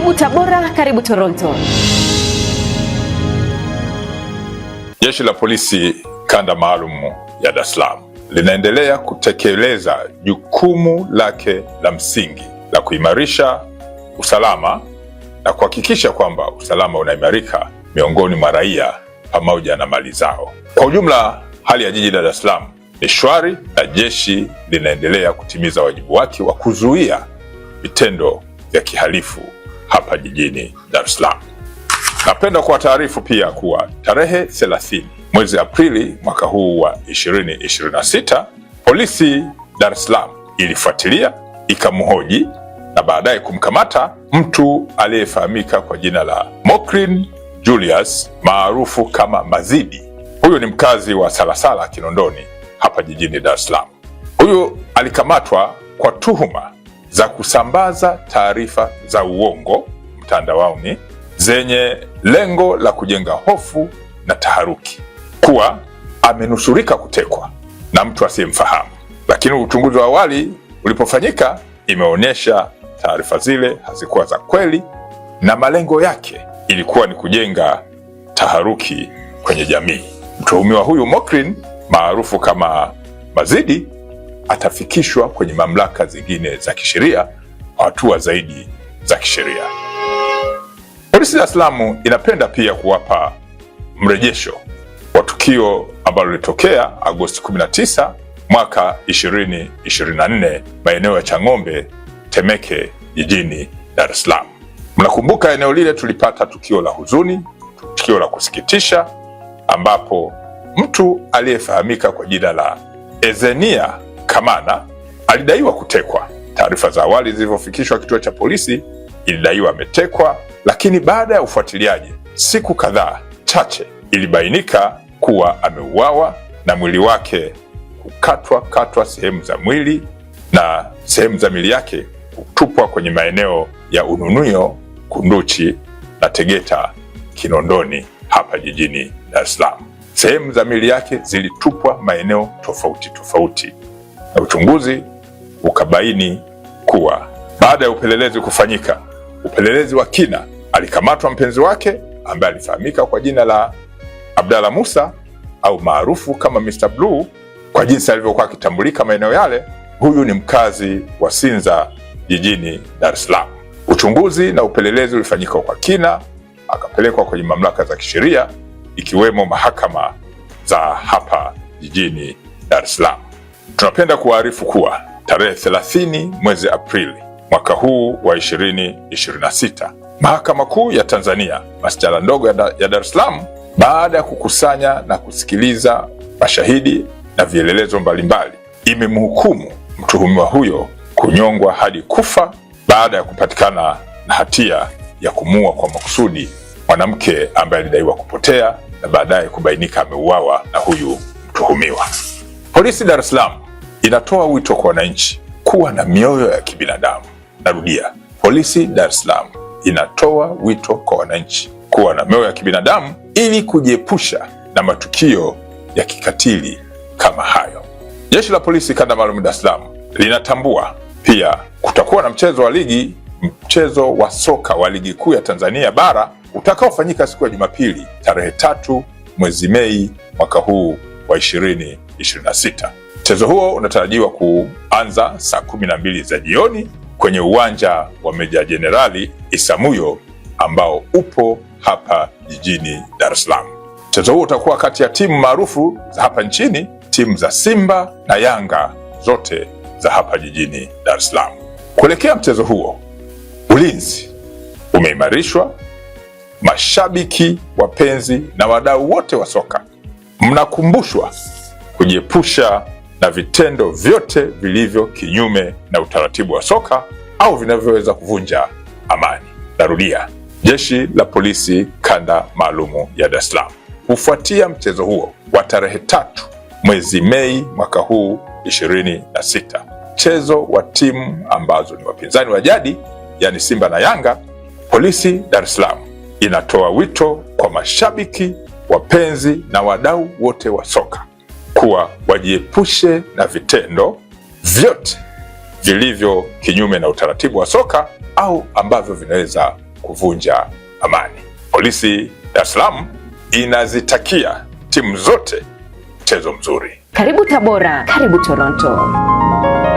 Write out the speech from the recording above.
Karibu Tabora, karibu Toronto. Jeshi la Polisi Kanda Maalum ya Dar es Salaam linaendelea kutekeleza jukumu lake la msingi la kuimarisha usalama na kuhakikisha kwamba usalama unaimarika miongoni mwa raia pamoja na mali zao. Kwa ujumla, hali ya jiji la Dar es Salaam ni shwari na jeshi linaendelea kutimiza wajibu wake wa kuzuia vitendo vya kihalifu hapa jijini Dar es Salaam. Napenda kuwataarifu pia kuwa tarehe 30 mwezi Aprili mwaka huu wa 2026, polisi Dar es Salaam ilifuatilia, ikamhoji na baadaye kumkamata mtu aliyefahamika kwa jina la Mokrin Julius maarufu kama Mazidi. Huyu ni mkazi wa Salasala Kinondoni hapa jijini Dar es Salaam. Huyu alikamatwa kwa tuhuma za kusambaza taarifa za uongo mtandaoni zenye lengo la kujenga hofu na taharuki kuwa amenusurika kutekwa na mtu asiyemfahamu, lakini uchunguzi wa awali ulipofanyika imeonyesha taarifa zile hazikuwa za kweli na malengo yake ilikuwa ni kujenga taharuki kwenye jamii. Mtuhumiwa huyu Mokrin maarufu kama Mazidi atafikishwa kwenye mamlaka zingine za kisheria kwa hatua zaidi za kisheria. Polisi Dar es Salaam inapenda pia kuwapa mrejesho wa tukio ambalo lilitokea Agosti 19 mwaka 2024 maeneo ya Chang'ombe, Temeke jijini Dar es Salaam. Mnakumbuka eneo lile tulipata tukio la huzuni, tukio la kusikitisha ambapo mtu aliyefahamika kwa jina la Ezenia Kamana alidaiwa kutekwa. Taarifa za awali zilivyofikishwa kituo cha polisi ilidaiwa ametekwa, lakini baada ya ufuatiliaji siku kadhaa chache ilibainika kuwa ameuawa na mwili wake kukatwa sehemu za mwili na sehemu za mwili yake kutupwa kwenye maeneo ya Ununio, Kunduchi na Tegeta Kinondoni hapa jijini Dar es Salaam. Sehemu za mwili yake zilitupwa maeneo tofauti na uchunguzi ukabaini kuwa baada ya upelelezi kufanyika, upelelezi wa kina, alikamatwa mpenzi wake ambaye alifahamika kwa jina la Abdalla Musa au maarufu kama Mr. Blue kwa jinsi alivyokuwa akitambulika maeneo yale. Huyu ni mkazi wa Sinza jijini Dar es Salaam. Uchunguzi na upelelezi ulifanyika kwa kina, akapelekwa kwenye mamlaka za kisheria ikiwemo mahakama za hapa jijini Dar es Salaam. Tunapenda kuwaarifu kuwa tarehe 30 mwezi Aprili mwaka huu wa 2026, Mahakama Kuu ya Tanzania Masjala ndogo ya Dar es Salaam, baada ya kukusanya na kusikiliza mashahidi na vielelezo mbalimbali, imemhukumu mtuhumiwa huyo kunyongwa hadi kufa baada ya kupatikana na hatia ya kumuua kwa makusudi mwanamke ambaye alidaiwa kupotea na baadaye kubainika ameuawa na huyu mtuhumiwa. Polisi Dar es Salaam inatoa wito kwa wananchi kuwa na mioyo ya kibinadamu. Narudia, polisi Dar es Salaam inatoa wito kwa wananchi kuwa na mioyo ya kibinadamu ili kujiepusha na matukio ya kikatili kama hayo. Jeshi la Polisi Kanda Maalum Dar es Salaam linatambua pia kutakuwa na mchezo wa soka wa Ligi Kuu ya Tanzania Bara utakaofanyika siku ya Jumapili tarehe 3 mwezi Mei mwaka huu wa 2026. Mchezo huo unatarajiwa kuanza saa 12 za jioni kwenye uwanja wa Meja Jenerali Isamuhyo ambao upo hapa jijini Dar es Salaam. Mchezo huo utakuwa kati ya timu maarufu za hapa nchini, timu za Simba na Yanga, zote za hapa jijini Dar es Salaam. Kuelekea mchezo huo, ulinzi umeimarishwa. Mashabiki, wapenzi na wadau wote wa soka mnakumbushwa kujiepusha na vitendo vyote vilivyo kinyume na utaratibu wa soka au vinavyoweza kuvunja amani. Narudia, Jeshi la Polisi Kanda Maalumu ya Dar es Salaam kufuatia mchezo huo wa tarehe 3 mwezi Mei mwaka huu 2026, mchezo wa timu ambazo ni wapinzani wa jadi, yani Simba na Yanga, Polisi Dar es Salaam inatoa wito kwa mashabiki, wapenzi na wadau wote wa soka kuwa wajiepushe na vitendo vyote vilivyo kinyume na utaratibu wa soka au ambavyo vinaweza kuvunja amani. Polisi Dar es Salaam inazitakia timu zote mchezo mzuri. Karibu Tabora, karibu Toronto.